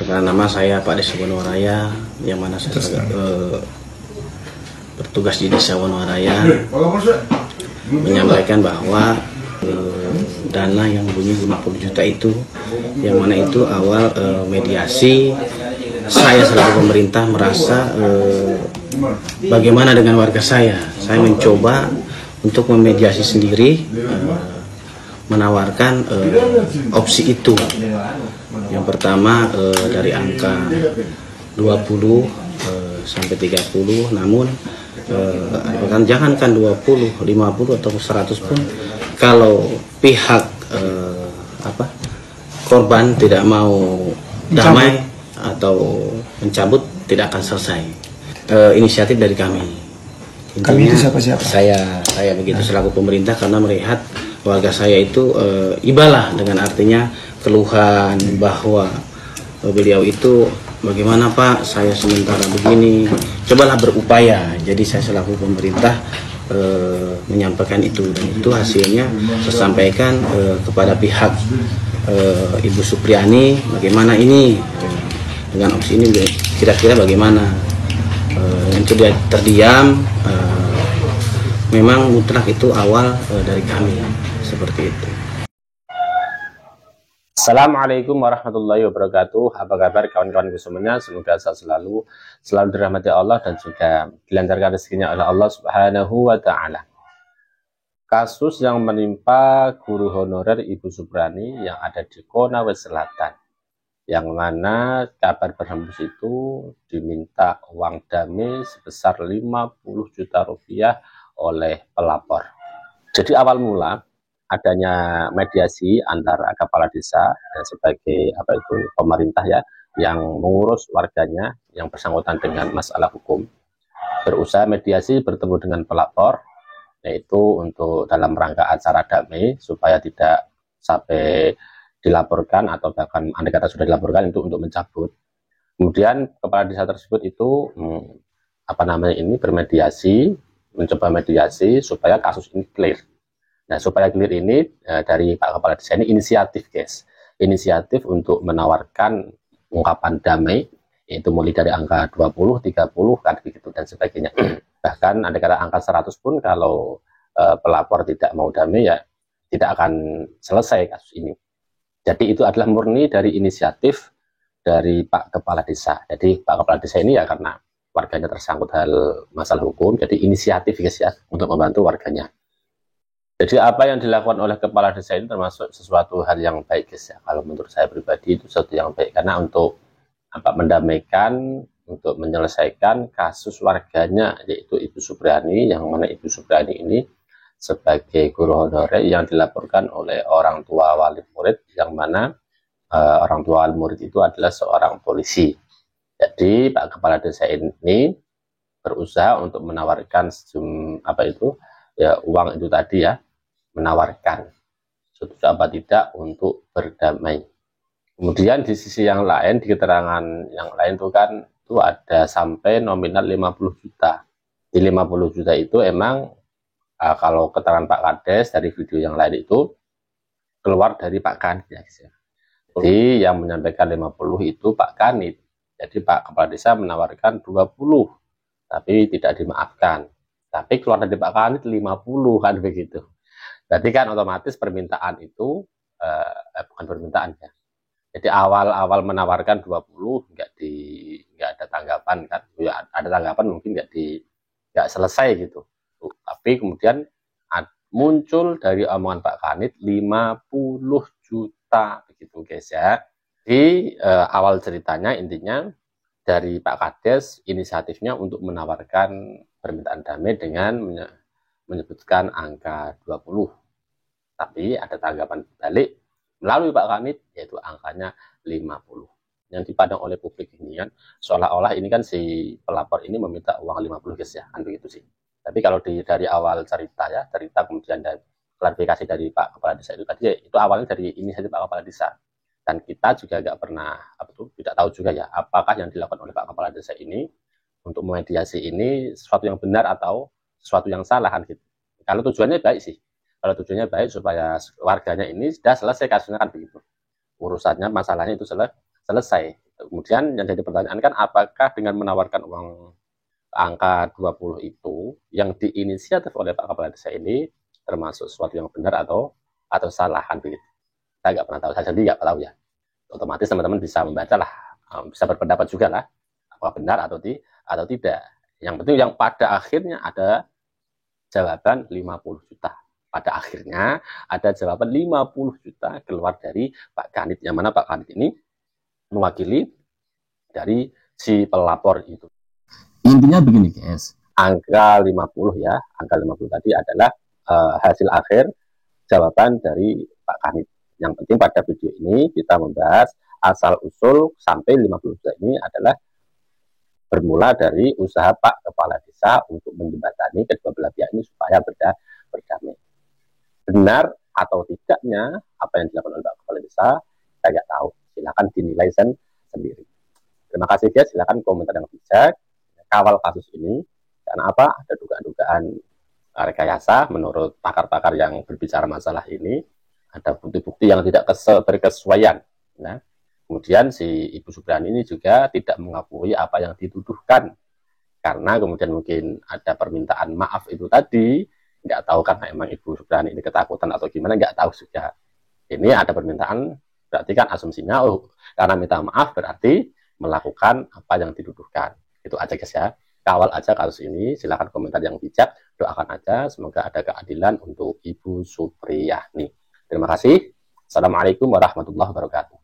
Perkenalkan, nama saya Pak Desa Wonowaraya, yang mana saya bertugas di Desa Wonowaraya, menyampaikan bahwa dana yang bunyi 50 juta itu, yang mana itu awal mediasi. Saya selaku pemerintah merasa bagaimana dengan warga saya mencoba untuk memediasi sendiri, menawarkan opsi itu. Yang pertama dari angka 20 sampai 30, namun jangankan 20, 50 atau 100 pun, kalau pihak korban tidak mau damai atau mencabut, tidak akan selesai. Inisiatif dari kami. Intinya, kami itu siapa-siapa? Saya begitu selaku pemerintah, karena melihat warga saya itu ibalah, dengan artinya keluhan bahwa beliau itu, bagaimana Pak, saya sementara begini, cobalah berupaya. Jadi saya selaku pemerintah menyampaikan itu, dan itu hasilnya saya sampaikan kepada pihak Ibu Supriani, bagaimana ini dengan opsi ini, kira-kira bagaimana. Itu dia terdiam. Memang mutlak itu awal dari kami, seperti itu. Assalamualaikum warahmatullahi wabarakatuh. Apa kabar kawan-kawan semuanya? Semoga selalu dirahmati Allah dan juga dilancarkan rezekinya oleh Allah Subhanahu wa Ta'ala. Kasus yang menimpa guru honorer Ibu Supriani yang ada di Konawe Selatan, yang mana kabar berhembus itu diminta uang damai sebesar 50 juta rupiah oleh pelapor. Jadi awal mula adanya mediasi antara kepala desa dan sebagai pemerintah ya, yang mengurus warganya yang bersangkutan dengan masalah hukum, berusaha mediasi bertemu dengan pelapor, yaitu untuk dalam rangka acara damai supaya tidak sampai dilaporkan, atau bahkan andai kata sudah dilaporkan itu untuk mencabut. Kemudian kepala desa tersebut itu bermediasi, mencoba mediasi supaya kasus ini clear. Nah, supaya clear ini dari Pak Kepala Desa ini inisiatif, guys. Inisiatif untuk menawarkan ungkapan damai, yaitu mulai dari angka 20, 30, kan begitu dan sebagainya. Bahkan andai kata angka 100 pun, kalau pelapor tidak mau damai, ya tidak akan selesai kasus ini. Jadi itu adalah murni dari inisiatif dari Pak Kepala Desa. Jadi Pak Kepala Desa ini ya karena warganya tersangkut hal masalah hukum, jadi inisiatif, guys, ya, untuk membantu warganya. Jadi apa yang dilakukan oleh kepala desa ini termasuk sesuatu hal yang baik, guys, ya. Kalau menurut saya pribadi itu sesuatu yang baik, karena untuk mendamaikan, untuk menyelesaikan kasus warganya, yaitu Ibu Supriani, yang mana Ibu Supriani ini sebagai guru honorer yang dilaporkan oleh orang tua wali murid, yang mana orang tua wali murid itu adalah seorang polisi. Jadi Pak Kepala Desa ini berusaha untuk menawarkan uang itu tadi, ya, menawarkan setuju apa tidak untuk berdamai. Kemudian di sisi yang lain, di keterangan yang lain itu kan itu ada sampai nominal 50 juta. Di 50 juta itu emang kalau keterangan Pak Kades dari video yang lain itu keluar dari Pak Kanit, ya. Jadi yang menyampaikan 50 itu Pak Kanit. Jadi Pak Kepala Desa menawarkan 20, tapi tidak dimaafkan. Tapi keluar dari Pak Kanit 50, kan begitu. Berarti kan otomatis permintaan itu bukan permintaan, ya. Jadi awal-awal menawarkan 20 nggak ada tanggapan, kan. Ya, ada tanggapan mungkin nggak selesai gitu. Tapi kemudian muncul dari omongan Pak Kanit 50 juta begitu, guys, ya. Di awal ceritanya intinya dari Pak Kades inisiatifnya untuk menawarkan permintaan damai dengan menyebutkan angka 20, tapi ada tanggapan balik melalui Pak Kanit, yaitu angkanya 50. Yang dipandang oleh publik ini kan seolah-olah ini kan si pelapor ini meminta uang 50, guys, ya, kan begitu sih. Tapi kalau dari awal cerita kemudian dari klarifikasi dari Pak Kepala Desa itu tadi, ya, itu awalnya dari inisiatif Pak Kepala Desa. Dan kita juga nggak pernah tidak tahu juga, ya, apakah yang dilakukan oleh Pak Kepala Desa ini untuk memediasi ini sesuatu yang benar atau sesuatu yang salah, kan gitu. Kalau tujuannya baik sih, kalau tujuannya baik supaya warganya ini sudah selesai kasusnya, kan begitu, urusannya, masalahnya itu selesai. kemudian yang jadi pertanyaan kan, apakah dengan menawarkan uang angka 20 itu yang diinisiatif oleh Pak Kepala Desa ini termasuk sesuatu yang benar atau kesalahan begitu. Saya nggak pernah tahu, saya sendiri nggak tahu ya. Otomatis teman-teman bisa membaca lah, bisa berpendapat juga lah, apakah benar atau tidak. Yang penting yang pada akhirnya ada jawaban 50 juta. Pada akhirnya ada jawaban 50 juta keluar dari Pak Kanit, yang mana Pak Kanit ini mewakili dari si pelapor itu. Intinya begini guys, angka 50 ya, angka 50 tadi adalah hasil akhir jawaban dari Pak Kanit. Yang penting pada video ini kita membahas asal-usul sampai 50 juta ini adalah bermula dari usaha Pak Kepala Desa untuk menjembatani kedua belah pihak ini supaya berdamai. Benar atau tidaknya apa yang dilakukan oleh Pak Kepala Desa, saya nggak tahu. Silakan dinilai sendiri. Terima kasih guys, silakan komentar yang bijak, kawal kasus ini. Karena apa? Ada dugaan-dugaan rekayasa menurut pakar-pakar yang berbicara masalah ini. Ada bukti-bukti yang tidak berkesesuaian. Nah, kemudian si Ibu Supriani ini juga tidak mengakui apa yang dituduhkan. Karena kemudian mungkin ada permintaan maaf itu tadi, nggak tahu karena emang Ibu Supriani ini ketakutan atau gimana, nggak tahu juga. Ini ada permintaan, berarti kan asumsinya, oh karena minta maaf berarti melakukan apa yang dituduhkan. Itu aja guys ya. Kawal aja kasus ini, silakan komentar yang bijak, doakan aja semoga ada keadilan untuk Ibu Supriani. Terima kasih. Assalamualaikum warahmatullahi wabarakatuh.